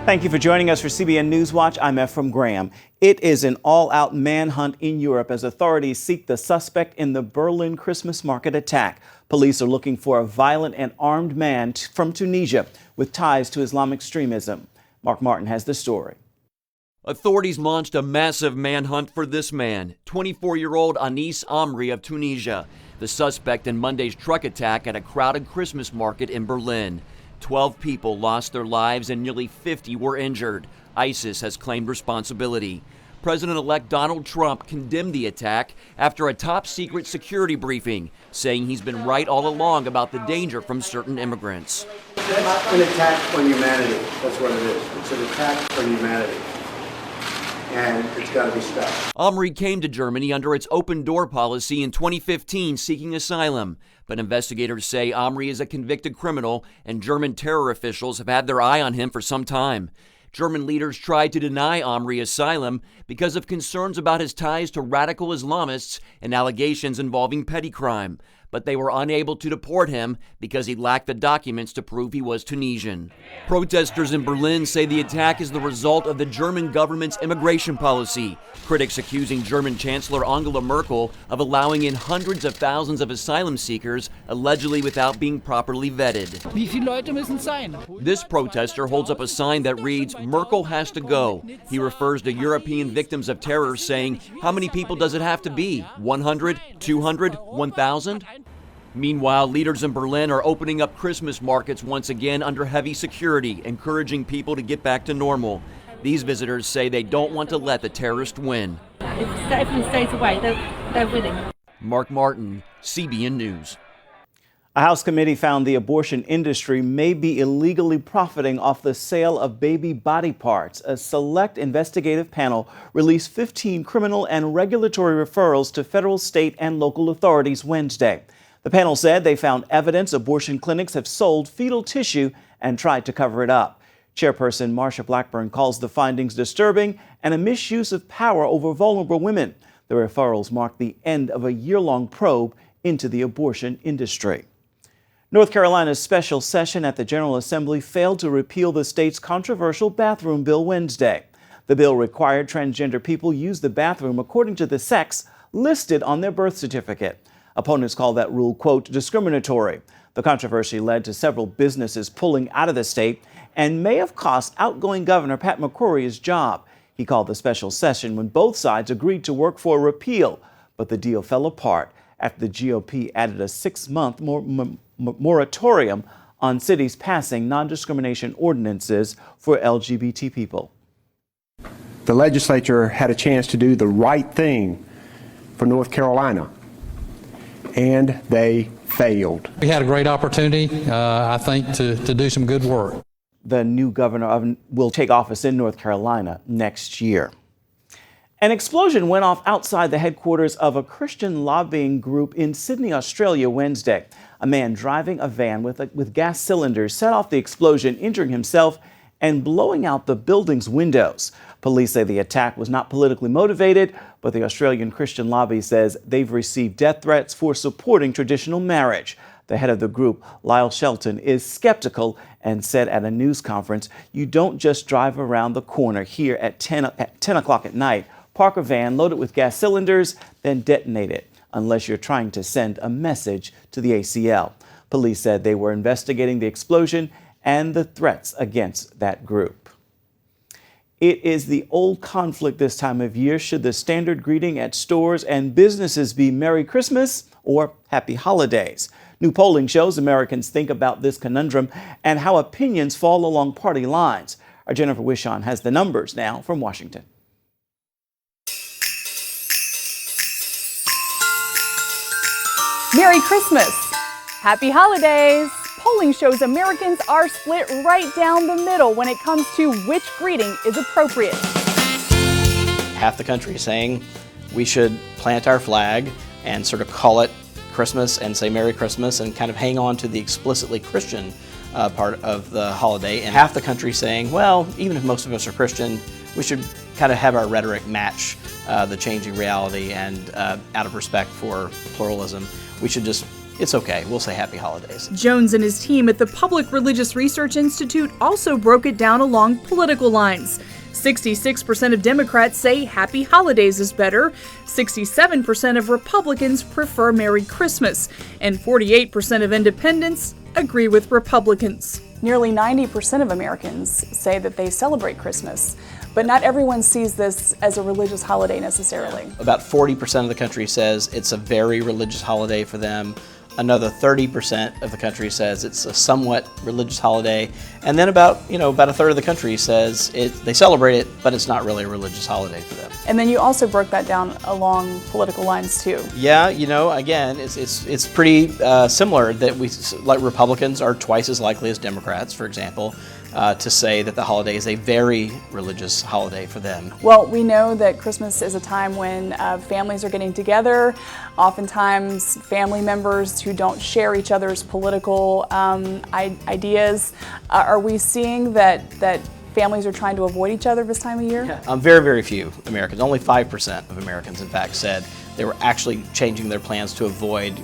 Thank you for joining us for CBN NewsWatch. I'm Ephraim Graham. It is an all-out manhunt in Europe as authorities seek the suspect in the Berlin Christmas market attack. Police are looking for a violent and armed man from Tunisia with ties to Islamic extremism. Mark Martin has the story. Authorities launched a massive manhunt for this man, 24-year-old Anis Amri of Tunisia, the suspect in Monday's truck attack at a crowded Christmas market in Berlin. 12 people lost their lives and nearly 50 were injured. ISIS has claimed responsibility. President-elect Donald Trump condemned the attack after a top-secret security briefing, saying he's been right all along about the danger from certain immigrants. It's not an attack on humanity. That's what it is. It's an attack on humanity. And it's got to be stopped. Amri came to Germany under its open-door policy in 2015 seeking asylum. But investigators say Amri is a convicted criminal and German terror officials have had their eye on him for some time. German leaders tried to deny Amri asylum because of concerns about his ties to radical Islamists and allegations involving petty crime. But they were unable to deport him because he lacked the documents to prove he was Tunisian. Protesters in Berlin say the attack is the result of the German government's immigration policy. Critics accusing German Chancellor Angela Merkel of allowing in hundreds of thousands of asylum seekers, allegedly without being properly vetted. This protester holds up a sign that reads, "Merkel has to go." He refers to European victims of terror, saying, "How many people does it have to be? 100, 200, 1,000? Meanwhile, leaders in Berlin are opening up Christmas markets once again under heavy security, encouraging people to get back to normal. These visitors say they don't want to let the terrorist win. If everyone stays away, they're winning. Mark Martin, CBN News. A House committee found the abortion industry may be illegally profiting off the sale of baby body parts. A select investigative panel released 15 criminal and regulatory referrals to federal, state, and local authorities Wednesday. The panel said they found evidence abortion clinics have sold fetal tissue and tried to cover it up. Chairperson Marsha Blackburn calls the findings disturbing and a misuse of power over vulnerable women. The referrals mark the end of a year-long probe into the abortion industry. North Carolina's special session at the General Assembly failed to repeal the state's controversial bathroom bill Wednesday. The bill required transgender people use the bathroom according to the sex listed on their birth certificate. Opponents call that rule, quote, discriminatory. The controversy led to several businesses pulling out of the state and may have cost outgoing Governor Pat McCrory his job. He called the special session when both sides agreed to work for a repeal, but the deal fell apart after the GOP added a 6-month moratorium on cities passing non-discrimination ordinances for LGBT people. The legislature had a chance to do the right thing for North Carolina, and they failed. We had a great opportunity, I think, to do some good work. The new governor will take office in North Carolina next year. An explosion went off outside the headquarters of a Christian lobbying group in Sydney, Australia, Wednesday. A man driving a van with gas cylinders set off the explosion, injuring himself and blowing out the building's windows. Police say the attack was not politically motivated, but the Australian Christian lobby says they've received death threats for supporting traditional marriage. The head of the group, Lyle Shelton, is skeptical and said at a news conference, "You don't just drive around the corner here at 10 o'clock at night, park a van loaded with gas cylinders, then detonate it, unless you're trying to send a message to the ACL." Police said they were investigating the explosion and the threats against that group. It is the old conflict this time of year. Should the standard greeting at stores and businesses be Merry Christmas or Happy Holidays? New polling shows Americans think about this conundrum and how opinions fall along party lines. Our Jennifer Wishon has the numbers now from Washington. Merry Christmas! Happy Holidays! Polling shows Americans are split right down the middle when it comes to which greeting is appropriate. Half the country is saying we should plant our flag and sort of call it Christmas and say Merry Christmas and kind of hang on to the explicitly Christian part of the holiday. And half the country saying, well, even if most of us are Christian, we should kind of have our rhetoric match the changing reality, and out of respect for pluralism, we should just it's okay. We'll say happy holidays. Jones and his team at the Public Religious Research Institute also broke it down along political lines. 66% of Democrats say happy holidays is better, 67% of Republicans prefer Merry Christmas, and 48% of independents agree with Republicans. Nearly 90% of Americans say that they celebrate Christmas, but not everyone sees this as a religious holiday necessarily. About 40% of the country says it's a very religious holiday for them. Another 30% of the country says it's a somewhat religious holiday, and then about a third of the country says they celebrate it, but it's not really a religious holiday for them. And then you also broke that down along political lines too. Yeah, again, it's pretty similar that like Republicans are twice as likely as Democrats, for example, to say that the holiday is a very religious holiday for them. Well, we know that Christmas is a time when families are getting together, oftentimes family members who don't share each other's political ideas. Are we seeing that families are trying to avoid each other this time of year? Yeah. Very, very few Americans. Only 5% of Americans, in fact, said they were actually changing their plans to avoid,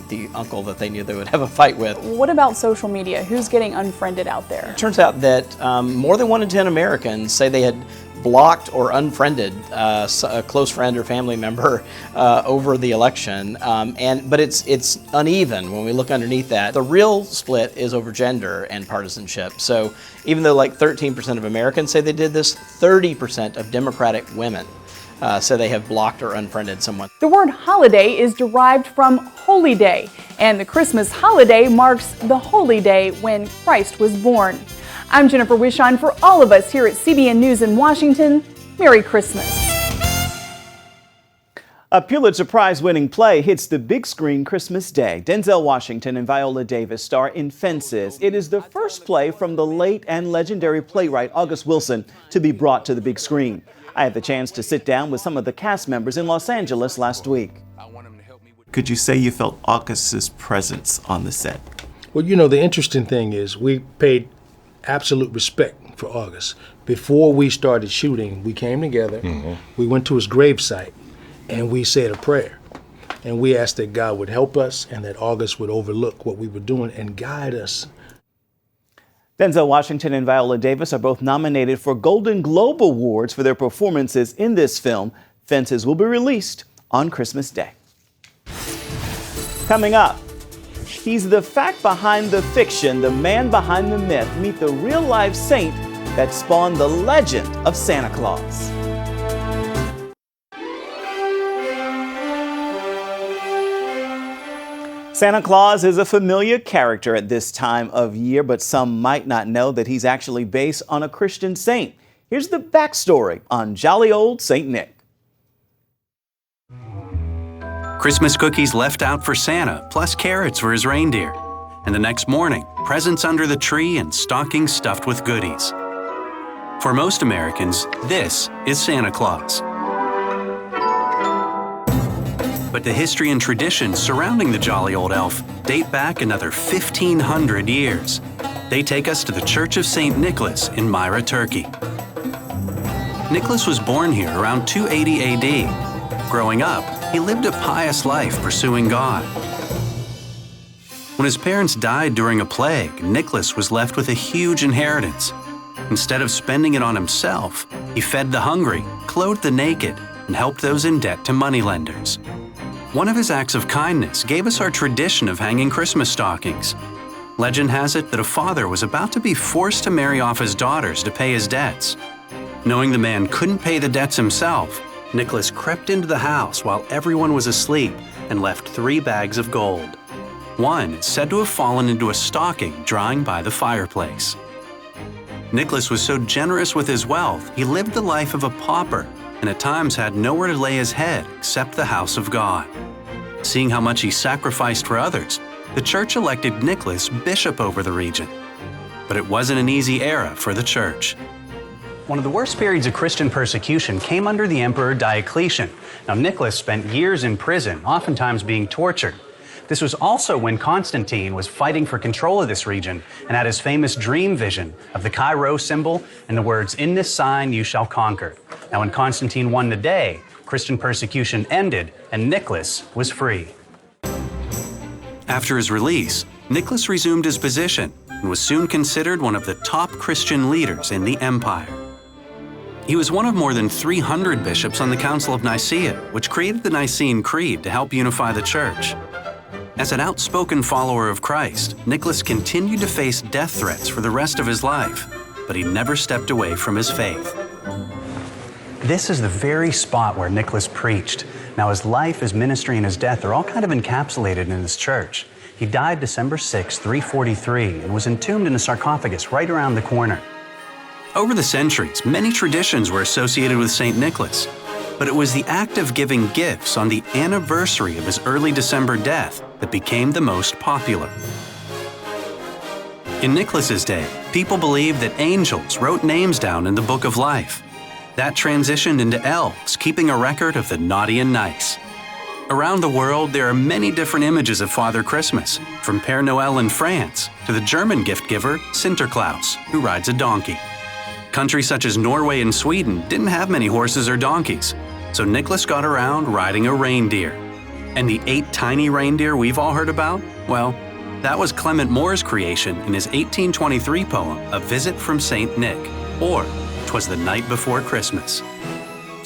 the uncle that they knew they would have a fight with. What about social media? Who's getting unfriended out there? It turns out that more than 1 in 10 Americans say they had blocked or unfriended a close friend or family member over the election, but it's uneven when we look underneath that. The real split is over gender and partisanship. So even though like 13% of Americans say they did this, 30% of Democratic women say they have blocked or unfriended someone. The word holiday is derived from holy day, and the Christmas holiday marks the holy day when Christ was born. I'm Jennifer Wishon. For all of us here at CBN News in Washington, Merry Christmas. A Pulitzer Prize-winning play hits the big screen Christmas Day. Denzel Washington and Viola Davis star in Fences. It is the first play from the late and legendary playwright August Wilson to be brought to the big screen. I had the chance to sit down with some of the cast members in Los Angeles last week. Could you say you felt August's presence on the set? Well, the interesting thing is we paid absolute respect for August. Before we started shooting, we came together, we went to his gravesite, and we said a prayer. And we asked that God would help us and that August would overlook what we were doing and guide us. Denzel Washington and Viola Davis are both nominated for Golden Globe Awards for their performances in this film. Fences will be released on Christmas Day. Coming up, he's the fact behind the fiction, the man behind the myth. Meet the real-life saint that spawned the legend of Santa Claus. Santa Claus is a familiar character at this time of year, but some might not know that he's actually based on a Christian saint. Here's the backstory on jolly old Saint Nick. Christmas cookies left out for Santa, plus carrots for his reindeer. And the next morning, presents under the tree and stockings stuffed with goodies. For most Americans, this is Santa Claus. But the history and traditions surrounding the jolly old elf date back another 1,500 years. They take us to the Church of St. Nicholas in Myra, Turkey. Nicholas was born here around 280 AD. Growing up, he lived a pious life pursuing God. When his parents died during a plague, Nicholas was left with a huge inheritance. Instead of spending it on himself, he fed the hungry, clothed the naked, and helped those in debt to moneylenders. One of his acts of kindness gave us our tradition of hanging Christmas stockings. Legend has it that a father was about to be forced to marry off his daughters to pay his debts. Knowing the man couldn't pay the debts himself, Nicholas crept into the house while everyone was asleep and left 3 bags of gold. One is said to have fallen into a stocking drying by the fireplace. Nicholas was so generous with his wealth, he lived the life of a pauper and at times had nowhere to lay his head except the house of God. Seeing how much he sacrificed for others, the church elected Nicholas bishop over the region. But it wasn't an easy era for the church. One of the worst periods of Christian persecution came under the Emperor Diocletian. Now, Nicholas spent years in prison, oftentimes being tortured. This was also when Constantine was fighting for control of this region and had his famous dream vision of the Chi-Rho symbol and the words, "In this sign you shall conquer." Now, when Constantine won the day, Christian persecution ended and Nicholas was free. After his release, Nicholas resumed his position and was soon considered one of the top Christian leaders in the empire. He was one of more than 300 bishops on the Council of Nicaea, which created the Nicene Creed to help unify the church. As an outspoken follower of Christ, Nicholas continued to face death threats for the rest of his life, but he never stepped away from his faith. This is the very spot where Nicholas preached. Now his life, his ministry, and his death are all kind of encapsulated in his church. He died December 6, 343, and was entombed in a sarcophagus right around the corner. Over the centuries, many traditions were associated with St. Nicholas, but it was the act of giving gifts on the anniversary of his early December death that became the most popular. In Nicholas's day, people believed that angels wrote names down in the Book of Life. That transitioned into elves, keeping a record of the naughty and nice. Around the world, there are many different images of Father Christmas, from Père Noël in France to the German gift giver, Sinterklaas, who rides a donkey. Countries such as Norway and Sweden didn't have many horses or donkeys, so Nicholas got around riding a reindeer. And the 8 tiny reindeer we've all heard about? Well, that was Clement Moore's creation in his 1823 poem, A Visit from St. Nick, or 'Twas the Night Before Christmas.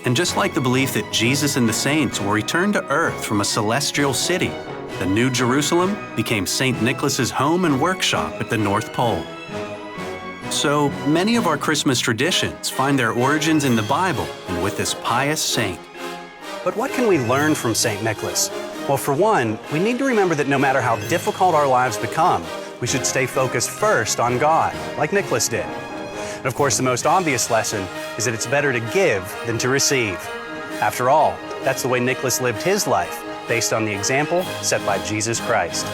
And just like the belief that Jesus and the saints will return to earth from a celestial city, the New Jerusalem became St. Nicholas's home and workshop at the North Pole. So many of our Christmas traditions find their origins in the Bible and with this pious saint. But what can we learn from St. Nicholas? Well, for one, we need to remember that no matter how difficult our lives become, we should stay focused first on God, like Nicholas did. And of course, the most obvious lesson is that it's better to give than to receive. After all, that's the way Nicholas lived his life, based on the example set by Jesus Christ.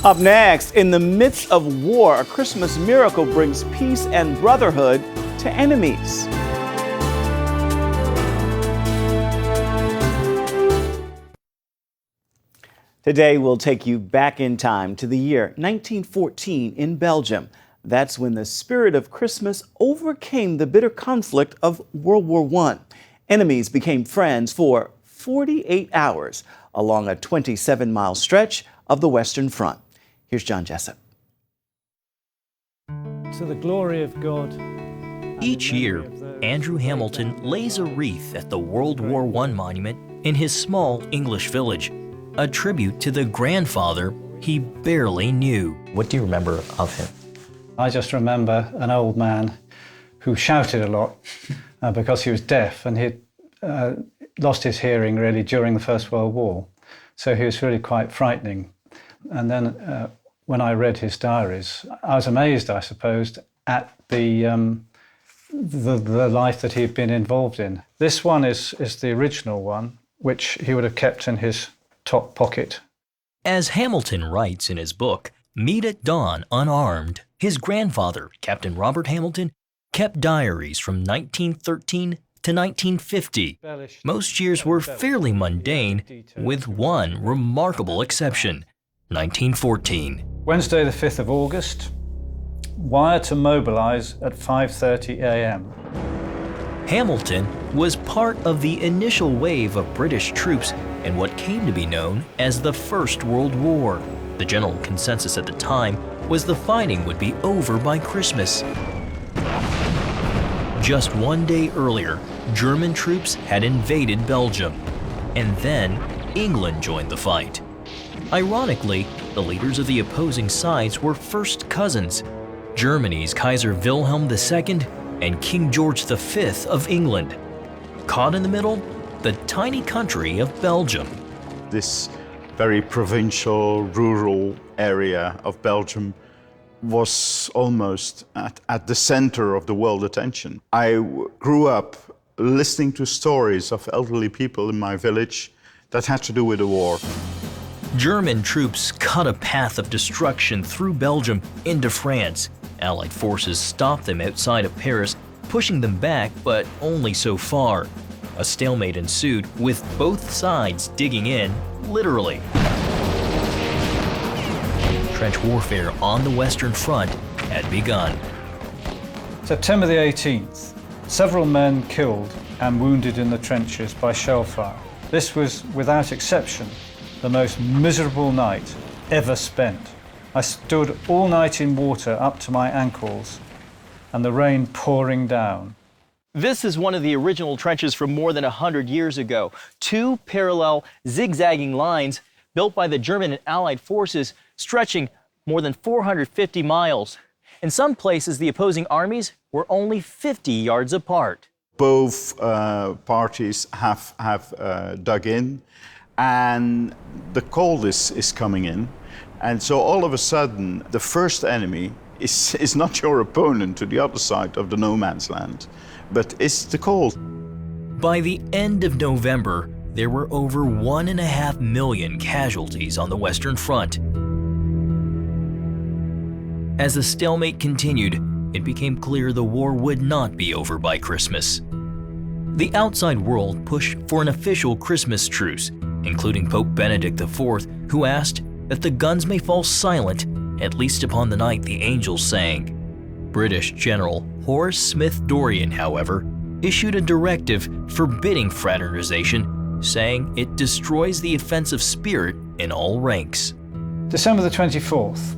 Up next, in the midst of war, a Christmas miracle brings peace and brotherhood to enemies. Today, we'll take you back in time to the year 1914 in Belgium. That's when the spirit of Christmas overcame the bitter conflict of World War I. Enemies became friends for 48 hours along a 27-mile stretch of the Western Front. Here's John Jessup. To the glory of God. Each year, Andrew Hamilton lays a wreath at the World War I monument in his small English village, a tribute to the grandfather he barely knew. What do you remember of him? I just remember an old man who shouted a lot because he was deaf, and he lost his hearing really during the First World War. So he was really quite frightening. And then when I read his diaries, I was amazed, I suppose, at the life that he'd been involved in. This one is the original one, which he would have kept in his top pocket. As Hamilton writes in his book, Meet at Dawn Unarmed, his grandfather, Captain Robert Hamilton, kept diaries from 1913 to 1950. Most years were fairly mundane, with one remarkable exception, 1914. Wednesday the 5th of August, wire to mobilize at 5:30 a.m. Hamilton was part of the initial wave of British troops in what came to be known as the First World War. The general consensus at the time was the fighting would be over by Christmas. Just one day earlier, German troops had invaded Belgium, and then England joined the fight. Ironically, the leaders of the opposing sides were first cousins, Germany's Kaiser Wilhelm II and King George V of England. Caught in the middle, the tiny country of Belgium. This very provincial, rural area of Belgium was almost at the center of the world attention. I grew up listening to stories of elderly people in my village that had to do with the war. German troops cut a path of destruction through Belgium into France. Allied forces stopped them outside of Paris, pushing them back, but only so far. A stalemate ensued, with both sides digging in, literally. Trench warfare on the Western Front had begun. September the 18th, several men killed and wounded in the trenches by shell fire. This was, without exception, the most miserable night ever spent. I stood all night in water up to my ankles and the rain pouring down. This is one of the original trenches from more than 100 years ago. 2 parallel zigzagging lines built by the German and Allied forces stretching more than 450 miles. In some places, the opposing armies were only 50 yards apart. Both parties have dug in, and the cold is coming in. And so all of a sudden, the first enemy is not your opponent to the other side of the no man's land, but it's the cold. By the end of November, there were over 1.5 million casualties on the Western Front. As the stalemate continued, it became clear the war would not be over by Christmas. The outside world pushed for an official Christmas truce, including Pope Benedict IV, who asked that the guns may fall silent, at least upon the night the angels sang. British General Horace Smith-Dorrien, however, issued a directive forbidding fraternization, saying it destroys the offensive spirit in all ranks. December the 24th,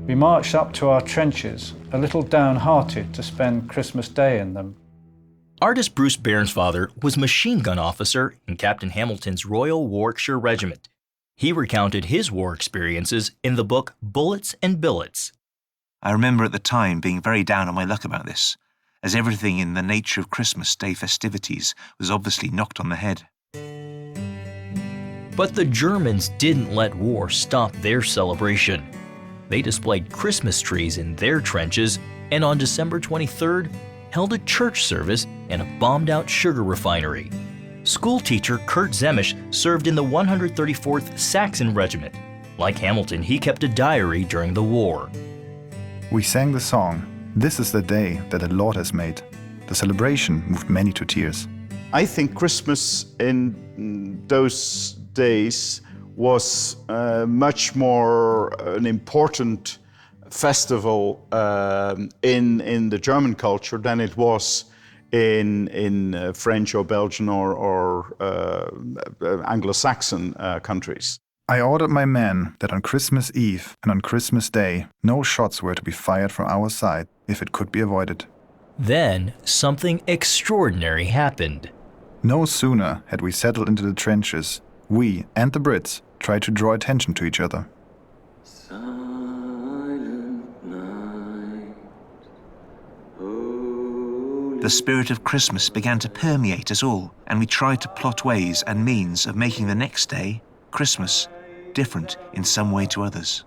we marched up to our trenches, a little downhearted to spend Christmas Day in them. Artist Bruce Bairnsfather was machine gun officer in Captain Hamilton's Royal Warwickshire Regiment. He recounted his war experiences in the book Bullets and Billets. I remember at the time being very down on my luck about this, as everything in the nature of Christmas Day festivities was obviously knocked on the head. But the Germans didn't let war stop their celebration. They displayed Christmas trees in their trenches, and on December 23rd, held a church service in a bombed-out sugar refinery. School teacher Kurt Zemisch served in the 134th Saxon Regiment. Like Hamilton, he kept a diary during the war. We sang the song, "This is the day that the Lord has made." The celebration moved many to tears. I think Christmas in those days was much more an important festival in the German culture than it was in French or Belgian or Anglo-Saxon countries. I ordered my men that on Christmas Eve and on Christmas Day, no shots were to be fired from our side if it could be avoided. Then something extraordinary happened. No sooner had we settled into the trenches, we and the Brits tried to draw attention to each other. The spirit of Christmas began to permeate us all, and we tried to plot ways and means of making the next day, Christmas, different in some way to others.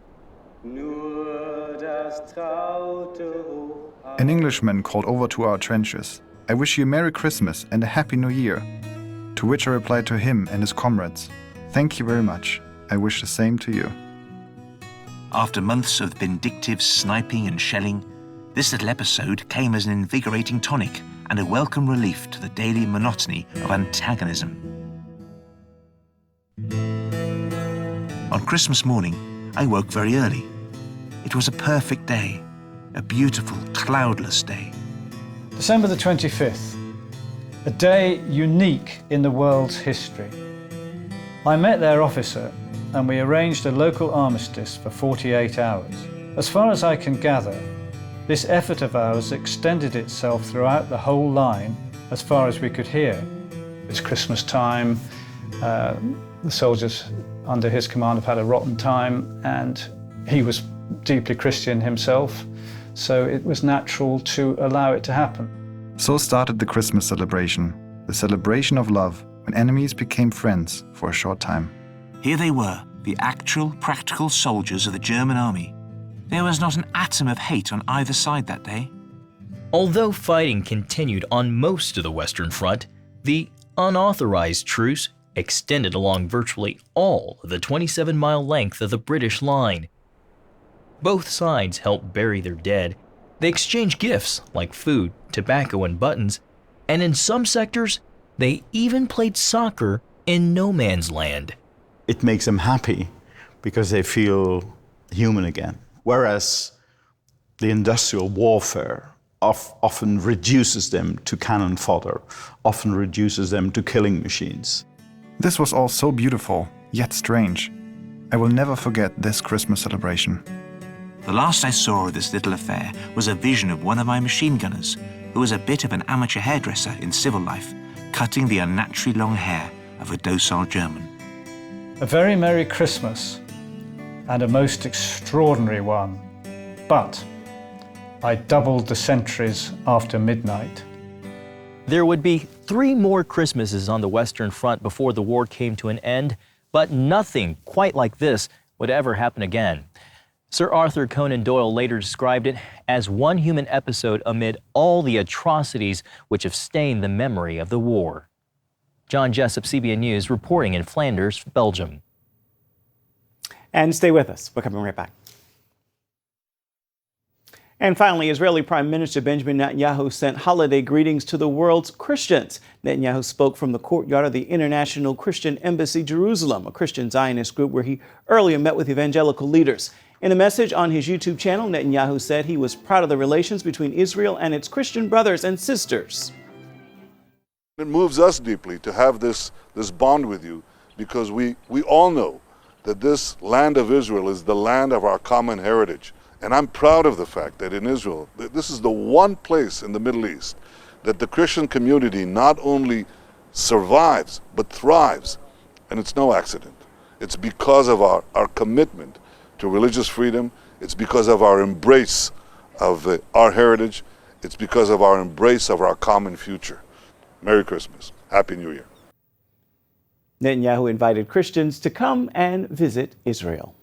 An Englishman called over to our trenches, "I wish you a Merry Christmas and a Happy New Year." To which I replied to him and his comrades, "Thank you very much. I wish the same to you." After months of vindictive sniping and shelling, this little episode came as an invigorating tonic and a welcome relief to the daily monotony of antagonism. On Christmas morning, I woke very early. It was a perfect day, a beautiful, cloudless day. December the 25th, a day unique in the world's history. I met their officer and we arranged a local armistice for 48 hours. As far as I can gather, this effort of ours extended itself throughout the whole line as far as we could hear. It's Christmas time, the soldiers under his command have had a rotten time, and he was deeply Christian himself, so it was natural to allow it to happen. So started the Christmas celebration, the celebration of love, when enemies became friends for a short time. Here they were, the actual, practical soldiers of the German army. There was not an atom of hate on either side that day. Although fighting continued on most of the Western Front, the unauthorized truce extended along virtually all of the 27-mile length of the British line. Both sides helped bury their dead. They exchanged gifts like food, tobacco, and buttons, and in some sectors, they even played soccer in no man's land. It makes them happy because they feel human again. Whereas the industrial warfare often reduces them to cannon fodder, often reduces them to killing machines. This was all so beautiful, yet strange. I will never forget this Christmas celebration. The last I saw of this little affair was a vision of one of my machine gunners, who was a bit of an amateur hairdresser in civil life, cutting the unnaturally long hair of a docile German. A very Merry Christmas, and a most extraordinary one. But I doubled the sentries after midnight. There would be 3 more Christmases on the Western Front before the war came to an end, but nothing quite like this would ever happen again. Sir Arthur Conan Doyle later described it as one human episode amid all the atrocities which have stained the memory of the war. John Jessup, CBN News, reporting in Flanders, Belgium. And stay with us. We're coming right back. And finally, Israeli Prime Minister Benjamin Netanyahu sent holiday greetings to the world's Christians. Netanyahu spoke from the courtyard of the International Christian Embassy, Jerusalem, a Christian Zionist group where he earlier met with evangelical leaders. In a message on his YouTube channel, Netanyahu said he was proud of the relations between Israel and its Christian brothers and sisters. It moves us deeply to have this bond with you, because we all know that this land of Israel is the land of our common heritage. And I'm proud of the fact that in Israel, this is the one place in the Middle East that the Christian community not only survives, but thrives. And it's no accident. It's because of our commitment to religious freedom. It's because of our embrace of our heritage. It's because of our embrace of our common future. Merry Christmas. Happy New Year. Netanyahu invited Christians to come and visit Israel.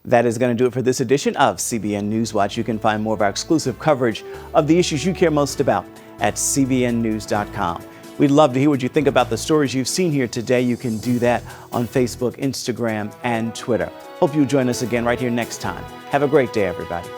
That is going to do it for this edition of CBN NewsWatch. You can find more of our exclusive coverage of the issues you care most about at cbnnews.com. We'd love to hear what you think about the stories you've seen here today. You can do that on Facebook, Instagram, and Twitter. Hope you'll join us again right here next time. Have a great day, everybody.